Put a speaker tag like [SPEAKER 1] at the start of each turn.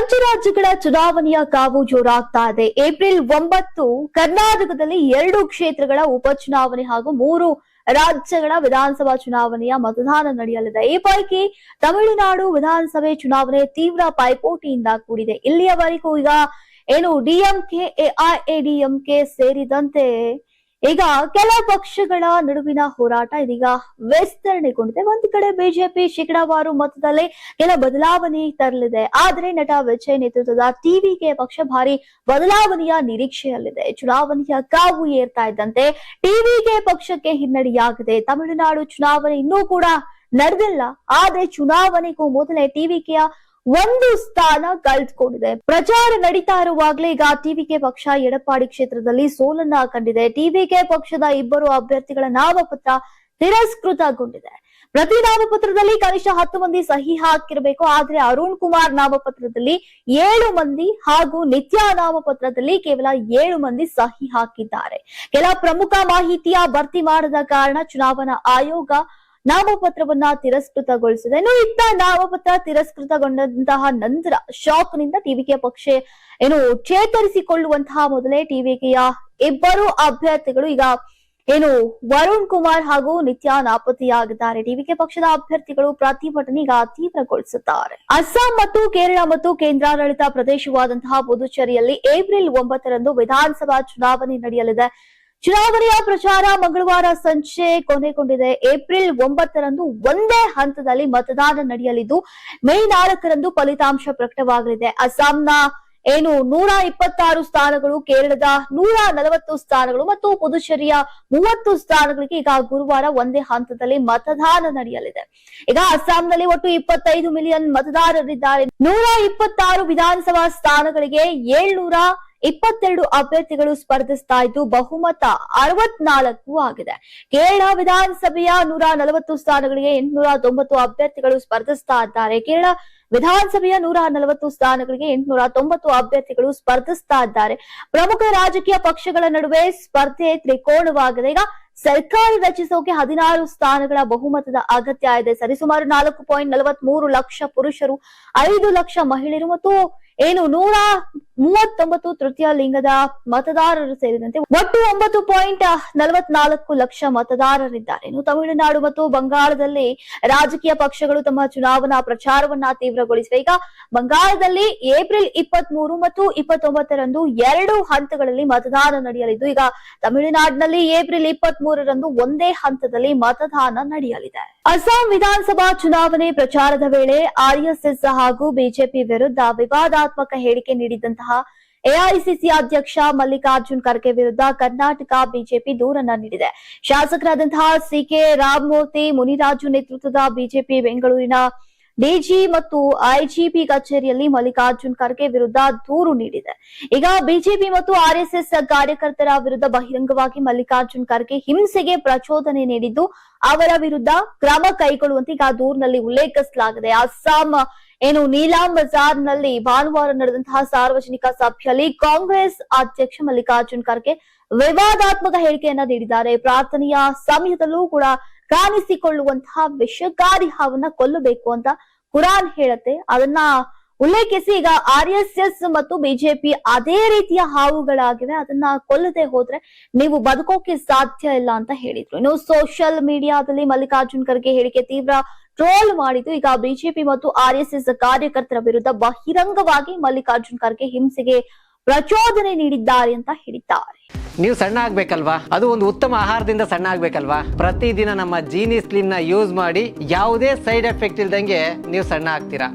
[SPEAKER 1] ಪಂಚರಾಜ್ಯಗಳ ಚುನಾವಣೆಯ ಕಾವು ಜೋರಾಗ್ತಾ ಇದೆ. ಏಪ್ರಿಲ್ 9 ಕರ್ನಾಟಕದಲ್ಲಿ 2 ಕ್ಷೇತ್ರಗಳ ಉಪಚುನಾವಣೆ ಹಾಗೂ 3 ರಾಜ್ಯಗಳ ವಿಧಾನಸಭಾ ಚುನಾವಣೆಯ ಮತದಾನ ನಡೆಯಲಿದೆ. ಈ ಪೈಕಿ ತಮಿಳುನಾಡು ವಿಧಾನಸಭೆ ಚುನಾವಣೆ ತೀವ್ರ ಪೈಪೋಟಿಯಿಂದ ಕೂಡಿದೆ. ಇಲ್ಲಿಯವರೆಗೂ ಈಗ ಡಿಎಂಕೆ, ಎಐಎಡಿಎಂಕೆ ಸೇರಿದಂತೆ ಈಗ ಕೆಲ ಪಕ್ಷಗಳ ನಡುವಿನ ಹೋರಾಟ ಇದೀಗ ವಿಸ್ತರಣೆಗೊಂಡಿದೆ. ಒಂದು ಕಡೆ ಬಿಜೆಪಿ ಶೇಕಡಾವಾರು ಮತದಲ್ಲಿ ಕೆಲ ಬದಲಾವಣೆ ತರಲಿದೆ. ಆದರೆ ನಟ ವಿಜಯ್ ನೇತೃತ್ವದ ಟಿವಿಕೆ ಪಕ್ಷ ಭಾರಿ ಬದಲಾವಣೆಯ ನಿರೀಕ್ಷೆಯಲ್ಲಿದೆ. ಚುನಾವಣೆಯ ಕಾವು ಏರ್ತಾ ಇದ್ದಂತೆ ಟಿವಿಕೆ ಪಕ್ಷಕ್ಕೆ ಹಿನ್ನಡೆಯಾಗಿದೆ. ತಮಿಳುನಾಡು ಚುನಾವಣೆ ಇನ್ನೂ ಕೂಡ ನಡೆದಿಲ್ಲ. ಆದ್ರೆ ಚುನಾವಣೆಗೂ ಮೊದಲೇ ಟಿವಿಕೆಯ 1 ಸ್ಥಾನ ಕಳೆದುಕೊಂಡಿದೆ. ಪ್ರಚಾರ ನಡೀತಾ ಇರುವಾಗಲೇ ಈಗ ಟಿವಿಕೆ ಪಕ್ಷ ಎಡಪ್ಪಾಡಿ ಕ್ಷೇತ್ರದಲ್ಲಿ ಸೋಲನ್ನ ಕಂಡಿದೆ. ಟಿವಿಕೆ ಪಕ್ಷದ 2 ಅಭ್ಯರ್ಥಿಗಳ ನಾಮಪತ್ರ ತಿರಸ್ಕೃತಗೊಂಡಿದೆ. ಪ್ರತಿ ನಾಮಪತ್ರದಲ್ಲಿ ಕನಿಷ್ಠ 10 ಮಂದಿ ಸಹಿ ಹಾಕಿರಬೇಕು. ಆದ್ರೆ ಅರುಣ್ ಕುಮಾರ್ ನಾಮಪತ್ರದಲ್ಲಿ 7 ಮಂದಿ ಹಾಗೂ ನಿತ್ಯ ನಾಮಪತ್ರದಲ್ಲಿ ಕೇವಲ 7 ಮಂದಿ ಸಹಿ ಹಾಕಿದ್ದಾರೆ. ಕೆಲ ಪ್ರಮುಖ ಮಾಹಿತಿಯ ಭರ್ತಿ ಮಾಡದ ಕಾರಣ ಚುನಾವಣಾ ಆಯೋಗ ನಾಮಪತ್ರವನ್ನ ತಿರಸ್ಕೃತಗೊಳಿಸಿದೆ. ಇತ್ತ ನಾಮಪತ್ರ ತಿರಸ್ಕೃತಗೊಂಡಂತಹ ನಂತರ ಶಾಕ್ ನಿಂದ ಟಿವಿಕೆ ಪಕ್ಷ ಚೇತರಿಸಿಕೊಳ್ಳುವಂತಹ ಮೊದಲೇ ಟಿವಿಕೆಯ 2 ಅಭ್ಯರ್ಥಿಗಳು ಈಗ ವರುಣ್ ಕುಮಾರ್ ಹಾಗೂ ನಿತ್ಯ ನಾಪತ್ತೆಯಾಗಿದ್ದಾರೆ. ಟಿವಿಕೆ ಪಕ್ಷದ ಅಭ್ಯರ್ಥಿಗಳು ಪ್ರತಿಭಟನೆ ಈಗ ತೀವ್ರಗೊಳಿಸುತ್ತಾರೆ. ಅಸ್ಸಾಂ ಮತ್ತು ಕೇರಳ ಮತ್ತು ಕೇಂದ್ರಾಡಳಿತ ಪ್ರದೇಶವಾದಂತಹ ಪುದುಚೇರಿಯಲ್ಲಿ ಏಪ್ರಿಲ್ 9 ವಿಧಾನಸಭಾ ಚುನಾವಣೆ ನಡೆಯಲಿದೆ. ಚುನಾವಣೆಯ ಪ್ರಚಾರ ಮಂಗಳವಾರ ಸಂಜೆ ಕೊನೆಗೊಂಡಿದೆ. ಏಪ್ರಿಲ್ 9 ಒಂದೇ ಹಂತದಲ್ಲಿ ಮತದಾನ ನಡೆಯಲಿದ್ದು ಮೇ 4 ಫಲಿತಾಂಶ ಪ್ರಕಟವಾಗಲಿದೆ. ಅಸ್ಸಾಂನ 126 ಸ್ಥಾನಗಳು, ಕೇರಳದ 140 ಸ್ಥಾನಗಳು ಮತ್ತು ಪುದುಚೇರಿಯ 30 ಸ್ಥಾನಗಳಿಗೆ ಈಗ ಗುರುವಾರ ಒಂದೇ ಹಂತದಲ್ಲಿ ಮತದಾನ ನಡೆಯಲಿದೆ. ಈಗ ಅಸ್ಸಾಂನಲ್ಲಿ ಒಟ್ಟು 25 ಮಿಲಿಯನ್ ಮತದಾರರಿದ್ದಾರೆ. 126 ವಿಧಾನಸಭಾ ಸ್ಥಾನಗಳಿಗೆ 722 ಅಭ್ಯರ್ಥಿಗಳು ಸ್ಪರ್ಧಿಸ್ತಾ ಇದ್ದು ಬಹುಮತ 64 ಆಗಿದೆ. ಕೇರಳ ವಿಧಾನಸಭೆಯ 140 ಸ್ಥಾನಗಳಿಗೆ 890 ಅಭ್ಯರ್ಥಿಗಳು ಸ್ಪರ್ಧಿಸ್ತಾ ಇದ್ದಾರೆ. ಕೇರಳ ವಿಧಾನಸಭೆಯ 140 ಸ್ಥಾನಗಳಿಗೆ 890 ಅಭ್ಯರ್ಥಿಗಳು ಸ್ಪರ್ಧಿಸ್ತಾ ಇದ್ದಾರೆ. ಪ್ರಮುಖ ರಾಜಕೀಯ ಪಕ್ಷಗಳ ನಡುವೆ ಸ್ಪರ್ಧೆ ತ್ರಿಕೋಣವಾಗಿದೆ. ಈಗ ಸರ್ಕಾರ ರಚಿಸೋಕೆ 16 ಸ್ಥಾನಗಳ ಬಹುಮತದ ಅಗತ್ಯ ಇದೆ. ಸರಿಸುಮಾರು 4.43 ಲಕ್ಷ ಪುರುಷರು, 5 ಲಕ್ಷ ಮಹಿಳೆಯರು ಮತ್ತು 139 ತೃತೀಯ ಲಿಂಗದ ಮತದಾರರು ಸೇರಿದಂತೆ ಒಟ್ಟು 9.44 ಲಕ್ಷ ಮತದಾರರಿದ್ದಾರೆ. ತಮಿಳುನಾಡು ಮತ್ತು ಬಂಗಾಳದಲ್ಲಿ ರಾಜಕೀಯ ಪಕ್ಷಗಳು ತಮ್ಮ ಚುನಾವಣಾ ಪ್ರಚಾರವನ್ನ ತೀವ್ರಗೊಳಿಸಿವೆ. ಈಗ ಬಂಗಾಳದಲ್ಲಿ ಏಪ್ರಿಲ್ 23 ಮತ್ತು 29 2 ಹಂತಗಳಲ್ಲಿ ಮತದಾನ ನಡೆಯಲಿದ್ದು, ಈಗ ತಮಿಳುನಾಡಿನಲ್ಲಿ ಏಪ್ರಿಲ್ 23 ಒಂದೇ ಹಂತದಲ್ಲಿ ಮತದಾನ ನಡೆಯಲಿದೆ. ಅಸ್ಸಾಂ ವಿಧಾನಸಭಾ ಚುನಾವಣೆ ಪ್ರಚಾರದ ವೇಳೆ ಆರ್ಎಸ್ಎಸ್ ಹಾಗೂ ಬಿಜೆಪಿ ವಿರುದ್ಧ ವಿವಾದಾತ್ಮಕ ಹೇಳಿಕೆ ನೀಡಿದಂತಹ ಎಐಸಿಸಿ ಅಧ್ಯಕ್ಷ ಮಲ್ಲಿಕಾರ್ಜುನ್ ಖರ್ಗೆ ವಿರುದ್ಧ ಕರ್ನಾಟಕ ಬಿಜೆಪಿ ದೂರನ್ನ ನೀಡಿದೆ. ಶಾಸಕರಾದಂತಹ ಸಿಕೆ ರಾಮಮೂರ್ತಿ ಮುನಿರಾಜು ನೇತೃತ್ವದ ಬಿಜೆಪಿ ಬೆಂಗಳೂರಿನ ಡಿಜಿ ಮತ್ತು ಐಜಿಪಿ ಕಚೇರಿಯಲ್ಲಿ ಮಲ್ಲಿಕಾರ್ಜುನ್ ಖರ್ಗೆ ವಿರುದ್ಧ ದೂರು ನೀಡಿದೆ. ಈಗ ಬಿಜೆಪಿ ಮತ್ತು ಆರ್ಎಸ್ಎಸ್ ಕಾರ್ಯಕರ್ತರ ವಿರುದ್ಧ ಬಹಿರಂಗವಾಗಿ ಮಲ್ಲಿಕಾರ್ಜುನ್ ಖರ್ಗೆ ಹಿಂಸೆಗೆ ಪ್ರಚೋದನೆ ನೀಡಿದ್ದು ಅವರ ವಿರುದ್ಧ ಕ್ರಮ ಕೈಗೊಳ್ಳುವಂತೆ ಈಗ ದೂರಿನಲ್ಲಿ ಉಲ್ಲೇಖಿಸಲಾಗಿದೆ. ಅಸ್ಸಾಂ ನೀಲಾಂ ಬಜಾರ್ನಲ್ಲಿ ಭಾನುವಾರ ನಡೆದಂತಹ ಸಾರ್ವಜನಿಕ ಸಭೆಯಲ್ಲಿ ಕಾಂಗ್ರೆಸ್ ಅಧ್ಯಕ್ಷ ಮಲ್ಲಿಕಾರ್ಜುನ್ ಖರ್ಗೆ ವಿವಾದಾತ್ಮಕ ಹೇಳಿಕೆಯನ್ನ ನೀಡಿದ್ದಾರೆ. ಪ್ರಾರ್ಥನೆಯ ಸಮಯದಲ್ಲೂ ಕೂಡ ಕಾಣಿಸಿಕೊಳ್ಳುವಂತಹ ವಿಷಕಾರಿ ಹಾವನ್ನ ಕೊಲ್ಲಬೇಕು ಅಂತ ಕುರಾನ್ ಹೇಳುತ್ತೆ. ಅದನ್ನ ಉಲ್ಲೇಖಿಸಿ ಈಗ ಆರ್ಎಸ್ಎಸ್ ಮತ್ತು ಬಿಜೆಪಿ ಅದೇ ರೀತಿಯ ಹಾವುಗಳಾಗಿವೆ, ಅದನ್ನ ಕೊಲ್ಲದೆ ಹೋದ್ರೆ ನೀವು ಬದುಕೋಕೆ ಸಾಧ್ಯ ಇಲ್ಲ ಅಂತ ಹೇಳಿದ್ರು. ಸೋಷಿಯಲ್ ಮೀಡಿಯಾದಲ್ಲಿ ಮಲ್ಲಿಕಾರ್ಜುನ್ ಖರ್ಗೆ ಹೇಳಿಕೆ ತೀವ್ರ ಟ್ರೋಲ್ ಮಾಡಿದ್ದು. ಈಗ ಬಿಜೆಪಿ ಮತ್ತು ಆರ್ಎಸ್ಎಸ್ ಕಾರ್ಯಕರ್ತರ ವಿರುದ್ಧ ಬಹಿರಂಗವಾಗಿ ಮಲ್ಲಿಕಾರ್ಜುನ್ ಖರ್ಗೆ ಹಿಂಸೆಗೆ ಪ್ರಚೋದನೆ ನೀಡಿದ್ದಾರೆ ಅಂತ ಹೇಳಿದ್ದಾರೆ.
[SPEAKER 2] ನೀವು ಸಣ್ಣ ಆಗ್ಬೇಕಲ್ವಾ? ಅದು ಒಂದು ಉತ್ತಮ ಆಹಾರದಿಂದ ಸಣ್ಣ ಆಗ್ಬೇಕಲ್ವಾ? ಪ್ರತಿದಿನ ನಮ್ಮ ಜೀನಿ ಸ್ಲಿಮ್ ನ ಯೂಸ್ ಮಾಡಿ ಯಾವುದೇ ಸೈಡ್ ಎಫೆಕ್ಟ್ ಇಲ್ದಂಗೆ ನೀವು ಸಣ್ಣ ಆಗ್ತೀರಾ.